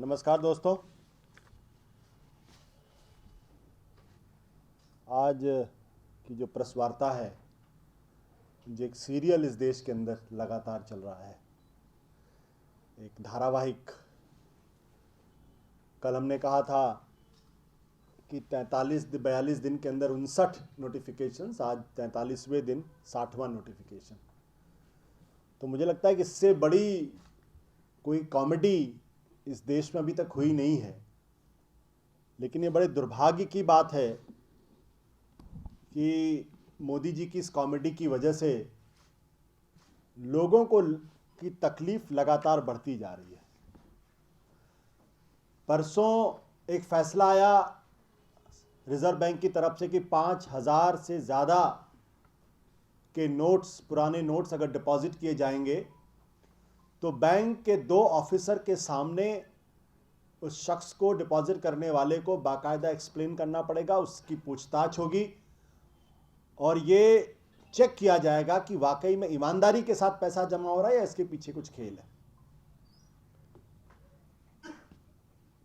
नमस्कार दोस्तों। आज की जो प्रेस वार्ता है, जो एक सीरियल इस देश के अंदर लगातार चल रहा है, एक धारावाहिक। कल हमने कहा था कि 42 दिन के अंदर 59 नोटिफिकेशंस, आज 43वें दिन 60वां नोटिफिकेशन। तो मुझे लगता है कि इससे बड़ी कोई कॉमेडी इस देश में अभी तक हुई नहीं है। लेकिन ये बड़े दुर्भाग्य की बात है कि मोदी जी की इस कॉमेडी की वजह से लोगों को की तकलीफ लगातार बढ़ती जा रही है। परसों एक फैसला आया रिजर्व बैंक की तरफ से कि 5,000 से ज़्यादा के नोट्स, पुराने नोट्स अगर डिपॉजिट किए जाएंगे तो बैंक के 2 ऑफिसर के सामने उस शख्स को, डिपॉजिट करने वाले को बाकायदा एक्सप्लेन करना पड़ेगा, उसकी पूछताछ होगी और ये चेक किया जाएगा कि वाकई में ईमानदारी के साथ पैसा जमा हो रहा है या इसके पीछे कुछ खेल है।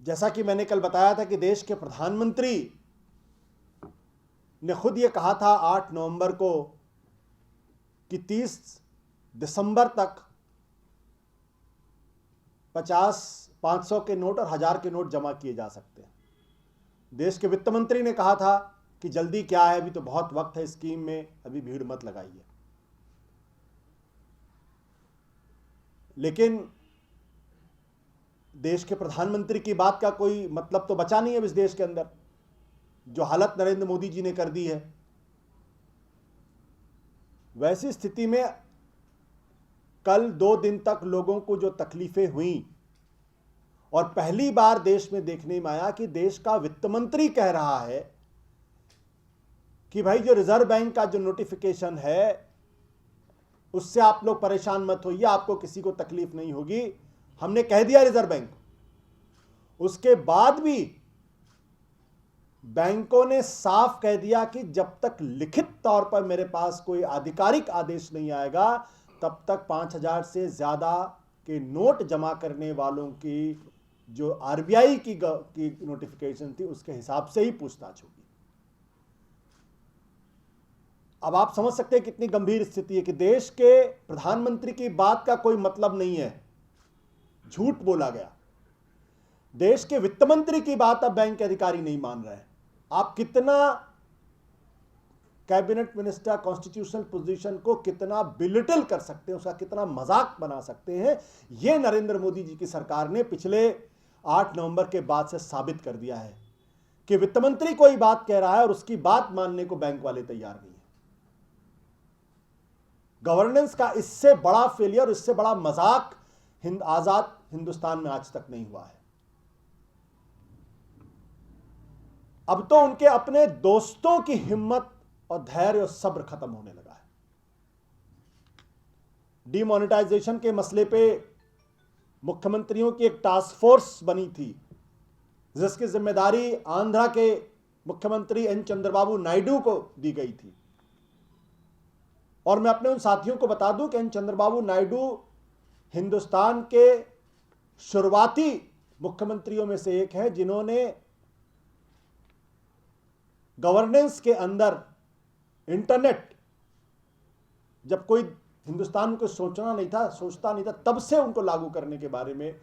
जैसा कि मैंने कल बताया था कि देश के प्रधानमंत्री ने खुद ये कहा था 8 नवंबर को कि 30 दिसंबर तक 50, 500 के नोट और 1000 के नोट जमा किए जा सकते हैं। देश के वित्त मंत्री ने कहा था कि जल्दी क्या है, अभी तो बहुत वक्त है स्कीम में, अभी भीड़ मत लगाइए। लेकिन देश के प्रधानमंत्री की बात का कोई मतलब तो बचा नहीं है इस देश के अंदर। जो हालत नरेंद्र मोदी जी ने कर दी है, वैसी स्थिति में कल 2 दिन तक लोगों को जो तकलीफें हुई, और पहली बार देश में देखने में आया कि देश का वित्त मंत्री कह रहा है कि भाई जो रिजर्व बैंक का जो नोटिफिकेशन है उससे आप लोग परेशान मत होइए, आपको किसी को तकलीफ नहीं होगी, हमने कह दिया रिजर्व बैंक को। उसके बाद भी बैंकों ने साफ कह दिया कि जब तक लिखित तौर पर मेरे पास कोई आधिकारिक आदेश नहीं आएगा तब तक 5,000 से ज्यादा के नोट जमा करने वालों की जो आरबीआई की नोटिफिकेशन थी उसके हिसाब से ही पूछताछ होगी। अब आप समझ सकते हैं कितनी गंभीर स्थिति है कि देश के प्रधानमंत्री की बात का कोई मतलब नहीं है, झूठ बोला गया। देश के वित्त मंत्री की बात अब बैंक के अधिकारी नहीं मान रहे हैं। आप कितना कैबिनेट मिनिस्टर कॉन्स्टिट्यूशनल पोजीशन को कितना बिलिटल कर सकते हैं, उसका कितना मजाक बना सकते हैं, यह नरेंद्र मोदी जी की सरकार ने पिछले 8 नवंबर के बाद से साबित कर दिया है कि वित्त मंत्री कोई बात कह रहा है और उसकी बात मानने को बैंक वाले तैयार नहीं है। गवर्नेंस का इससे बड़ा फेलियर, इससे बड़ा मजाक आजाद हिंदुस्तान में आज तक नहीं हुआ है। अब तो उनके अपने दोस्तों की हिम्मत और धैर्य और सब्र खत्म होने लगा है। डिमोनेटाइजेशन के मसले पे मुख्यमंत्रियों की एक टास्क फोर्स बनी थी जिसकी जिम्मेदारी आंध्रा के मुख्यमंत्री एन चंद्रबाबू नायडू को दी गई थी। और मैं अपने उन साथियों को बता दूं कि एन चंद्रबाबू नायडू हिंदुस्तान के शुरुआती मुख्यमंत्रियों में से एक है जिन्होंने गवर्नेंस के अंदर इंटरनेट, जब कोई हिंदुस्तान को सोचता नहीं था, तब से उनको लागू करने के बारे में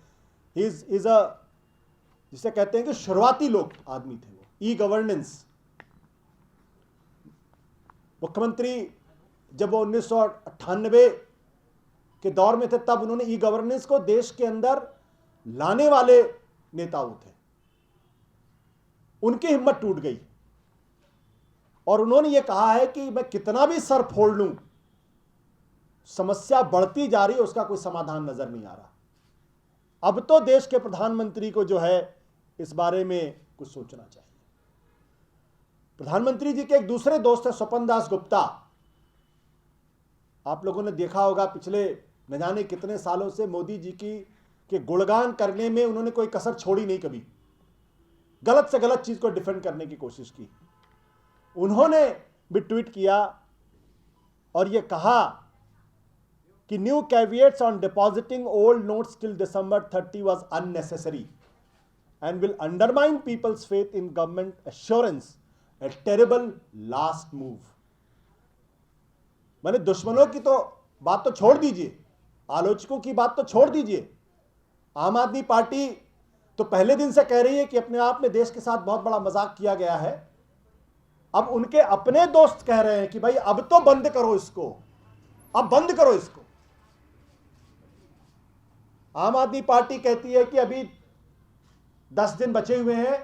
जिसे कहते हैं कि शुरुआती लोग आदमी थे वो। ई गवर्नेंस मुख्यमंत्री जब वो 1998 के दौर में थे तब उन्होंने ई गवर्नेंस को देश के अंदर लाने वाले नेता वो थे। उनकी हिम्मत टूट गई और उन्होंने ये कहा है कि मैं कितना भी सर फोड़ लूं, समस्या बढ़ती जा रही है, उसका कोई समाधान नजर नहीं आ रहा। अब तो देश के प्रधानमंत्री को जो है इस बारे में कुछ सोचना चाहिए। प्रधानमंत्री जी के एक दूसरे दोस्त है स्वपन दास गुप्ता। आप लोगों ने देखा होगा पिछले न जाने कितने सालों से मोदी जी के गुणगान करने में उन्होंने कोई कसर छोड़ी नहीं, कभी गलत से गलत चीज को डिफेंड करने की कोशिश की। उन्होंने भी ट्वीट किया और यह कहा कि new caveats on depositing old notes till December 30 was unnecessary. and will undermine people's faith in government assurance, a terrible last move. मैंने दुश्मनों की तो बात तो छोड़ दीजिए, आलोचकों की बात तो छोड़ दीजिए। आम आदमी पार्टी तो पहले दिन से कह रही है कि अपने आप में देश के साथ बहुत बड़ा मजाक किया गया है। अब उनके अपने दोस्त कह रहे हैं कि भाई अब तो बंद करो इसको, अब बंद करो इसको। आम आदमी पार्टी कहती है कि अभी 10 दिन बचे हुए हैं।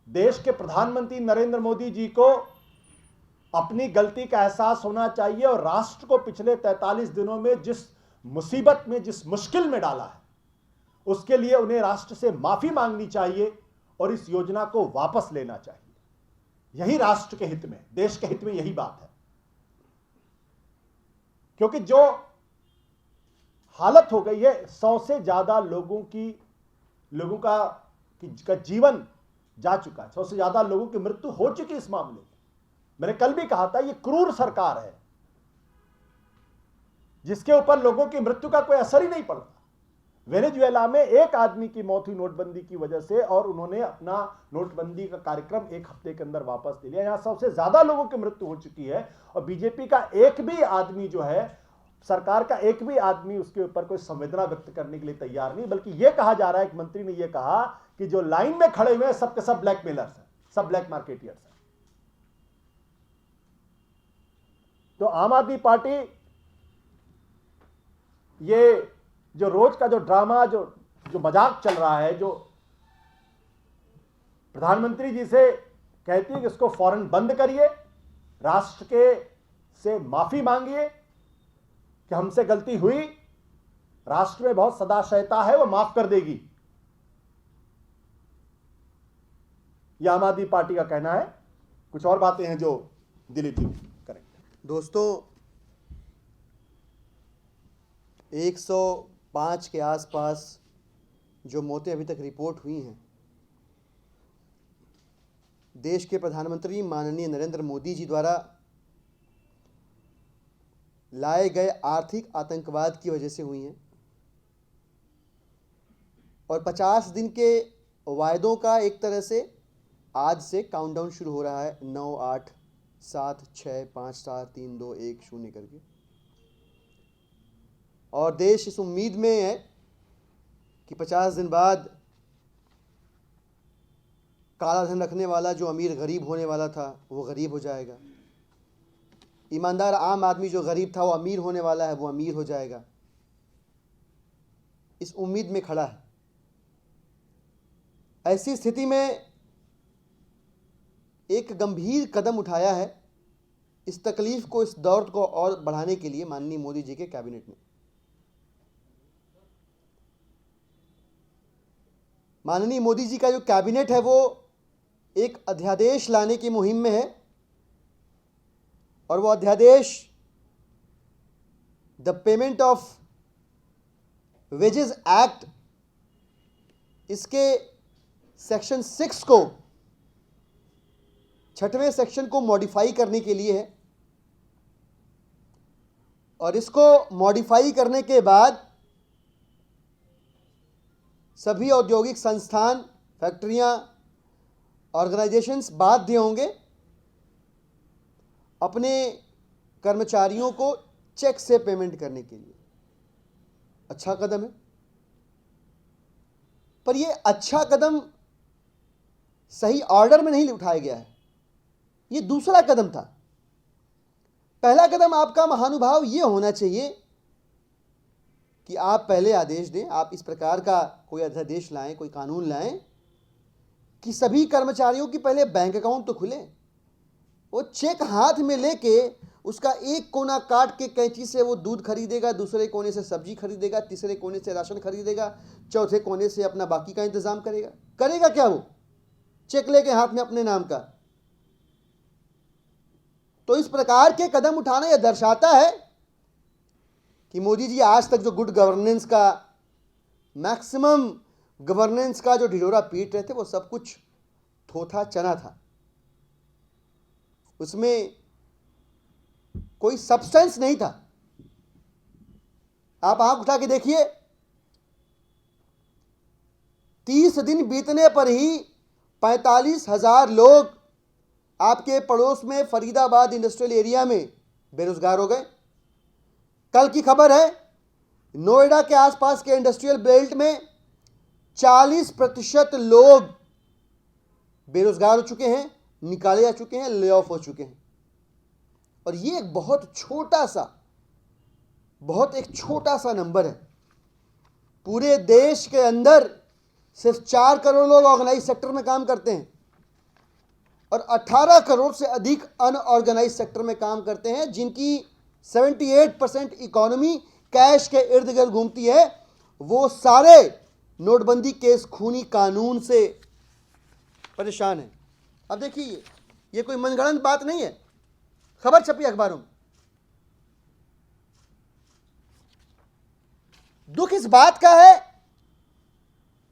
देश के प्रधानमंत्री नरेंद्र मोदी जी को अपनी गलती का एहसास होना चाहिए और राष्ट्र को पिछले 43 दिनों में जिस मुसीबत में, जिस मुश्किल में डाला है, उसके लिए उन्हें राष्ट्र से माफी मांगनी चाहिए और इस योजना को वापस लेना चाहिए। यही राष्ट्र के हित में, देश के हित में यही बात है। क्योंकि जो हालत हो गई है, 100 से ज्यादा लोगों का जीवन जा चुका है, 100 से ज्यादा लोगों की मृत्यु हो चुकी है इस मामले में। मैंने कल भी कहा था, यह क्रूर सरकार है जिसके ऊपर लोगों की मृत्यु का कोई असर ही नहीं पड़ता। वेनेजुएला में एक आदमी की मौत हुई नोटबंदी की वजह से, और उन्होंने अपना नोटबंदी का कार्यक्रम 1 हफ्ते के अंदर वापस ले लिया। यहां 100 से ज्यादा लोगों की मृत्यु हो चुकी है और बीजेपी का एक भी आदमी जो है, सरकार का एक भी आदमी उसके ऊपर कोई संवेदना व्यक्त करने के लिए तैयार नहीं। बल्कि यह कहा जा रहा है, एक मंत्री ने यह कहा कि जो लाइन में खड़े हुए हैं सबके सब ब्लैकमेलर्स हैं, सब ब्लैक मार्केटियर्स हैं। तो आम आदमी पार्टी ये जो रोज का जो ड्रामा, जो मजाक चल रहा है, जो प्रधानमंत्री जी से कहती है कि इसको फौरन बंद करिए, राष्ट्र के से माफी मांगिए कि हमसे गलती हुई, राष्ट्र में बहुत सदाशयता है, वो माफ कर देगी, यह आम आदमी पार्टी का कहना है। कुछ और बातें हैं जो दिलीप जी करेंगे। दोस्तों, 105 के आसपास जो मौतें अभी तक रिपोर्ट हुई हैं, देश के प्रधानमंत्री माननीय नरेंद्र मोदी जी द्वारा लाए गए आर्थिक आतंकवाद की वजह से हुई हैं। और 50 दिन के वायदों का एक तरह से आज से काउंटडाउन शुरू हो रहा है, 9, 8, 7, 6, 5, 4, 3, 2, 1, 0 करके। और देश इस उम्मीद में है कि 50 दिन बाद काला धन रखने वाला जो अमीर गरीब होने वाला था वो गरीब हो जाएगा, ईमानदार आम आदमी जो गरीब था वो अमीर होने वाला है, वो अमीर हो जाएगा। इस उम्मीद में खड़ा है। ऐसी स्थिति में एक गंभीर कदम उठाया है इस तकलीफ को, इस दौर को और बढ़ाने के लिए माननीय मोदी जी के कैबिनेट ने। माननीय मोदी जी का जो कैबिनेट है वो एक अध्यादेश लाने की मुहिम में है, और वो अध्यादेश the payment of wages act, इसके सेक्शन 6 को, 6वें सेक्शन को मॉडिफाई करने के लिए है। और इसको मॉडिफाई करने के बाद सभी औद्योगिक संस्थान, फैक्ट्रियां, ऑर्गेनाइजेशंस बाध्य होंगे अपने कर्मचारियों को चेक से पेमेंट करने के लिए। अच्छा कदम है, पर यह अच्छा कदम सही ऑर्डर में नहीं उठाया गया है। यह दूसरा कदम था। पहला कदम आपका महानुभाव यह होना चाहिए कि आप पहले आदेश दें, आप इस प्रकार का कोई अध्यादेश लाएं, कोई कानून लाएं कि सभी कर्मचारियों की पहले बैंक अकाउंट तो खुले। वो चेक हाथ में लेके उसका एक कोना काट के कैंची से वो दूध खरीदेगा, दूसरे कोने से सब्जी खरीदेगा, तीसरे कोने से राशन खरीदेगा, चौथे कोने से अपना बाकी का इंतजाम करेगा क्या वो चेक लेके हाथ में अपने नाम का। तो इस प्रकार के कदम उठाना यह दर्शाता है कि मोदी जी आज तक जो गुड गवर्नेंस का, मैक्सिमम गवर्नेंस का जो ढिढोरा पीट रहे थे, वो सब कुछ थोथा चना था, उसमें कोई सब्सटेंस नहीं था। आप आंख उठा के देखिए, 30 दिन बीतने पर ही 45,000 लोग आपके पड़ोस में फरीदाबाद इंडस्ट्रियल एरिया में बेरोजगार हो गए। कल की खबर है, नोएडा के आसपास के इंडस्ट्रियल बेल्ट में 40% लोग बेरोजगार हो चुके हैं, निकाले जा चुके हैं, ले ऑफ हो चुके हैं। और ये एक बहुत एक छोटा सा नंबर है। पूरे देश के अंदर सिर्फ 4 करोड़ लोग ऑर्गेनाइज सेक्टर में काम करते हैं और 18 करोड़ से अधिक अनऑर्गेनाइज सेक्टर में काम करते हैं, जिनकी 78% इकोनॉमी कैश के इर्द गिर्द घूमती है। वो सारे नोटबंदी के इस खूनी कानून से परेशान हैं। अब देखिए, ये कोई मनगढ़ंत बात नहीं है, खबर छपी अखबारों में। दुख इस बात का है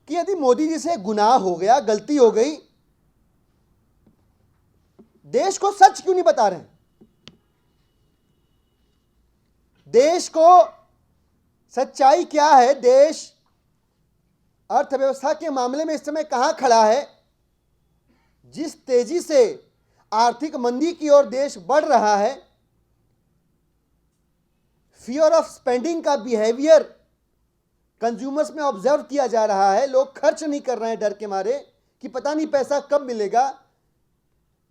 कि यदि मोदी जी से गुनाह हो गया, गलती हो गई, देश को सच क्यों नहीं बता रहे हैं? देश को सच्चाई क्या है? देश अर्थव्यवस्था के मामले में इस समय कहां खड़ा है? जिस तेजी से आर्थिक मंदी की ओर देश बढ़ रहा है, फियर ऑफ स्पेंडिंग का बिहेवियर कंज्यूमर्स में ऑब्जर्व किया जा रहा है। लोग खर्च नहीं कर रहे हैं डर के मारे कि पता नहीं पैसा कब मिलेगा,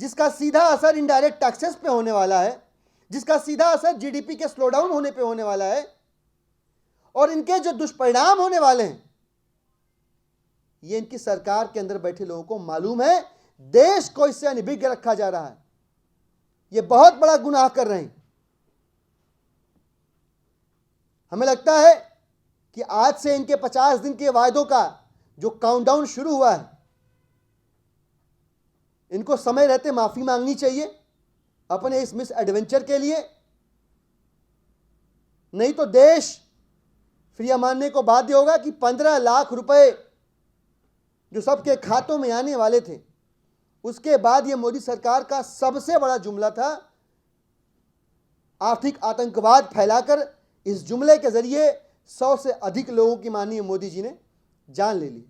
जिसका सीधा असर इनडायरेक्ट टैक्सेस पे होने वाला है, जिसका सीधा असर जीडीपी के स्लो डाउन होने पे होने वाला है। और इनके जो दुष्परिणाम होने वाले हैं, ये इनकी सरकार के अंदर बैठे लोगों को मालूम है। देश को इससे अनभिज्ञ रखा जा रहा है। ये बहुत बड़ा गुनाह कर रहे हैं। हमें लगता है कि आज से इनके 50 दिन के वायदों का जो काउंटडाउन शुरू हुआ है, इनको समय रहते माफी मांगनी चाहिए अपने इस मिस एडवेंचर के लिए। नहीं तो देश फिर यह मानने को बाध्य होगा कि 15 लाख रुपए जो सबके खातों में आने वाले थे, उसके बाद यह मोदी सरकार का सबसे बड़ा जुमला था। आर्थिक आतंकवाद फैलाकर इस जुमले के जरिए 100 से अधिक लोगों की माननीय मोदी जी ने जान ले ली।